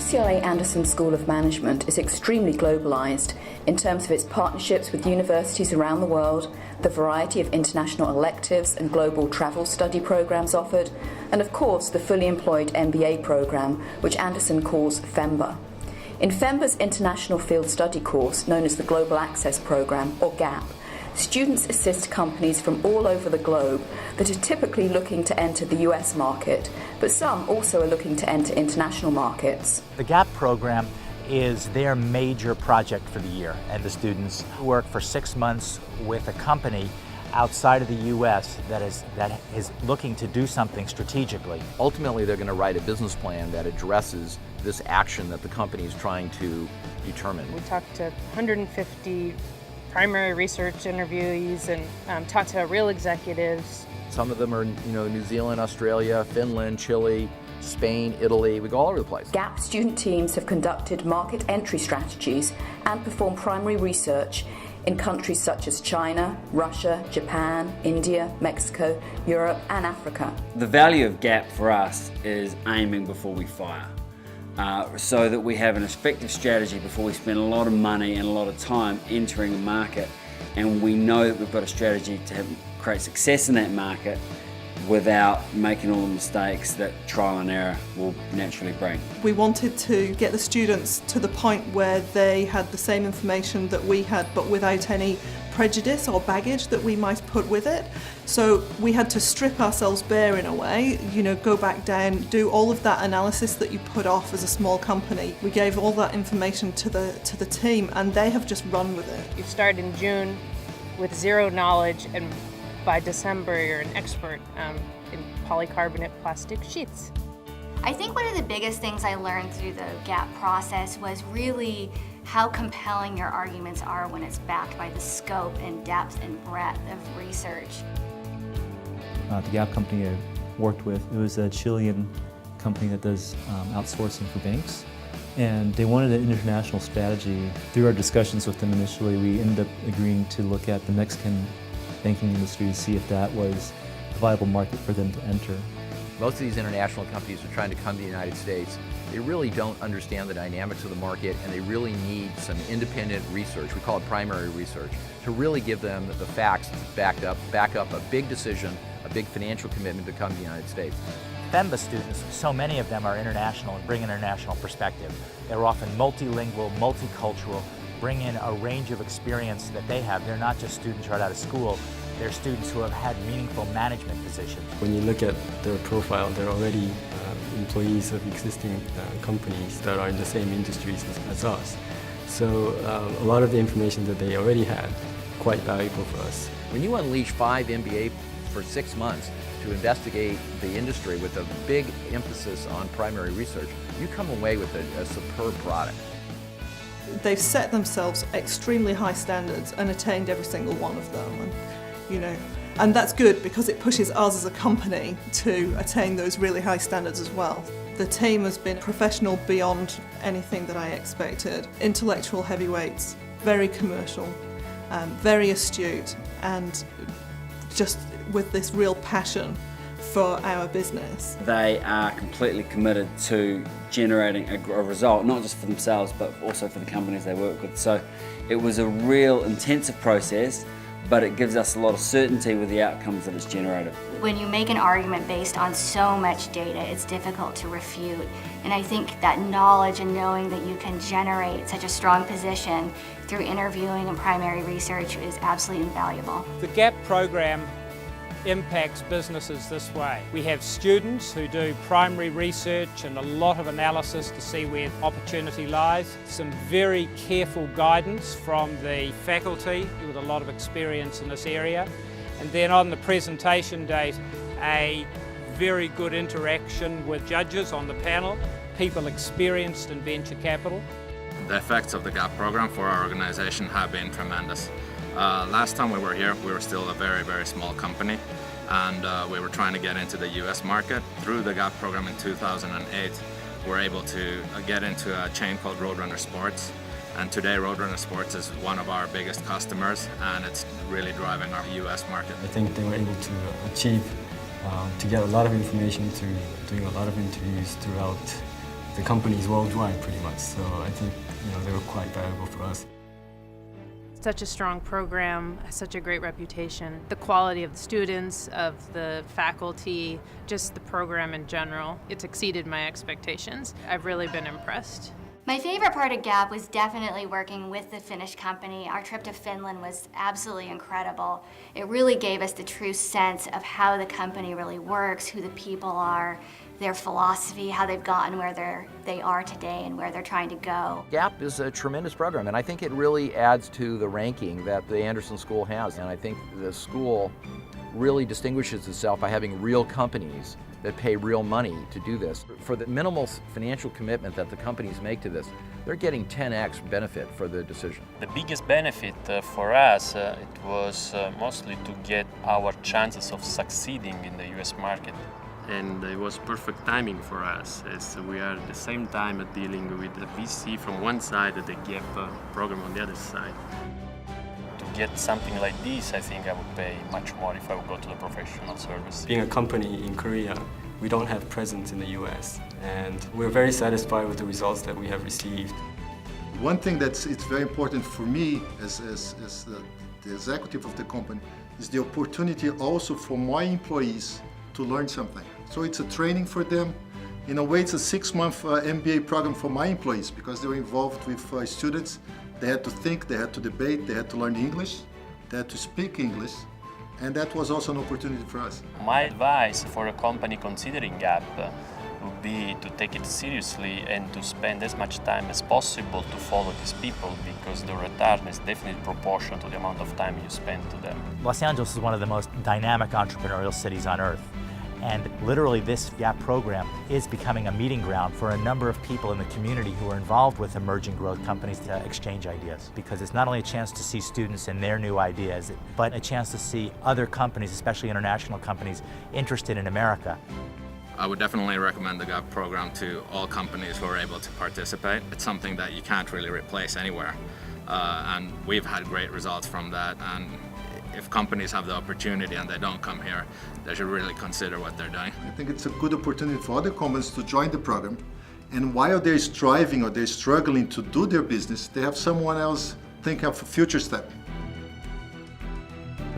UCLA Anderson School of Management is extremely globalized in terms of its partnerships with universities around the world, the variety of international electives and global travel study programs offered, and of course the fully employed MBA program, which Anderson calls FEMBA. In FEMBA's International Field Study course, known as the Global Access Program, or GAP, students assist companies from all over the globe that are typically looking to enter the US market, but some also are looking to enter international markets. The GAP program is their major project for the year, and the students work for 6 months with a company outside of the US that is looking to do something strategically. Ultimately, they're going to write a business plan that addresses this action that the company is trying to determine. We talked to 150 primary research interviewees and talked to real executives. Some of them are, New Zealand, Australia, Finland, Chile, Spain, Italy. We go all over the place. GAP student teams have conducted market entry strategies and performed primary research in countries such as China, Russia, Japan, India, Mexico, Europe, and Africa. The value of GAP for us is aiming before we fire. So that we have an effective strategy before we spend a lot of money and a lot of time entering a market, and we know that we've got a strategy to create success in that market without making all the mistakes that trial and error will naturally bring. We wanted to get the students to the point where they had the same information that we had, but without any prejudice or baggage that we might put with it. So we had to strip ourselves bare in a way, go back down, do all of that analysis that you put off as a small company. We gave all that information to the team, and they have just run with it. You start in June with zero knowledge, and by December you're an expert in polycarbonate plastic sheets. I think one of the biggest things I learned through the GAP process was really how compelling your arguments are when it's backed by the scope and depth and breadth of research. The GAP company I worked with, it was a Chilean company that does outsourcing for banks, and they wanted an international strategy. Through our discussions with them initially, we ended up agreeing to look at the Mexican banking industry to see if that was a viable market for them to enter. Most of these international companies are trying to come to the United States. They really don't understand the dynamics of the market, and they really need some independent research, we call it primary research, to really give them the facts to back up a big decision, a big financial commitment to come to the United States. FEMBA students, so many of them are international and bring an international perspective. They're often multilingual, multicultural, bring in a range of experience that they have. They're not just students right out of school, they're students who have had meaningful management positions. When you look at their profile, they're already employees of existing companies that are in the same industries as us. So a lot of the information that they already had, quite valuable for us. When you unleash 5 MBA for 6 months to investigate the industry with a big emphasis on primary research, you come away with a superb product. They've set themselves extremely high standards and attained every single one of them. And that's good because it pushes us as a company to attain those really high standards as well. The team has been professional beyond anything that I expected. Intellectual heavyweights, very commercial, very astute, and just with this real passion for our business. They are completely committed to generating a result, not just for themselves, but also for the companies they work with. So it was a real intensive process, but it gives us a lot of certainty with the outcomes that it's generated. When you make an argument based on so much data, it's difficult to refute. And I think that knowledge and knowing that you can generate such a strong position through interviewing and primary research is absolutely invaluable. The GAP program impacts businesses this way. We have students who do primary research and a lot of analysis to see where opportunity lies. Some very careful guidance from the faculty with a lot of experience in this area. And then on the presentation date, a very good interaction with judges on the panel, people experienced in venture capital. The effects of the GAP program for our organization have been tremendous. Last time we were here, we were still a very, very small company, and we were trying to get into the US market. Through the GAP program in 2008, we were able to get into a chain called Roadrunner Sports, and today Roadrunner Sports is one of our biggest customers, and it's really driving our US market. I think they were able to achieve, to get a lot of information through doing a lot of interviews throughout the companies worldwide pretty much. So I think they were quite valuable for us. Such a strong program, such a great reputation. The quality of the students, of the faculty, just the program in general, it's exceeded my expectations. I've really been impressed. My favorite part of GAP was definitely working with the Finnish company. Our trip to Finland was absolutely incredible. It really gave us the true sense of how the company really works, who the people are, their philosophy, how they've gotten where they are today and where they're trying to go. GAP is a tremendous program, and I think it really adds to the ranking that the Anderson School has. And I think the school really distinguishes itself by having real companies that pay real money to do this. For the minimal financial commitment that the companies make to this, they're getting 10x benefit for the decision. The biggest benefit for us, it was mostly to get our chances of succeeding in the US market. And it was perfect timing for us, as we are at the same time dealing with the VC from one side and the GAP program on the other side. To get something like this, I think I would pay much more if I would go to the professional service. Being a company in Korea, we don't have presence in the US, and we're very satisfied with the results that we have received. One thing it's very important for me as the executive of the company is the opportunity also for my employees to learn something. So it's a training for them. In a way, it's a 6-month MBA program for my employees because they were involved with students. They had to think, they had to debate, they had to learn English, they had to speak English, and that was also an opportunity for us. My advice for a company considering GAP would be to take it seriously and to spend as much time as possible to follow these people, because the return is definitely proportional to the amount of time you spend to them. Los Angeles is one of the most dynamic entrepreneurial cities on earth. And literally this GAP program is becoming a meeting ground for a number of people in the community who are involved with emerging growth companies to exchange ideas. Because it's not only a chance to see students and their new ideas, but a chance to see other companies, especially international companies, interested in America. I would definitely recommend the GAP program to all companies who are able to participate. It's something that you can't really replace anywhere. And we've had great results from that. And if companies have the opportunity and they don't come here, they should really consider what they're doing. I think it's a good opportunity for other companies to join the program, and while they're striving or they're struggling to do their business, they have someone else thinking of a future step.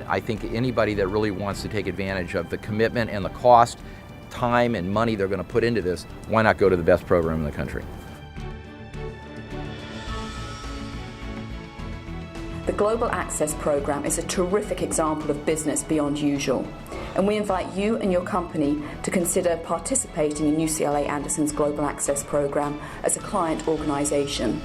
I think anybody that really wants to take advantage of the commitment and the cost, time and money they're going to put into this, why not go to the best program in the country? The Global Access Programme is a terrific example of business beyond usual, and we invite you and your company to consider participating in UCLA Anderson's Global Access Programme as a client organisation.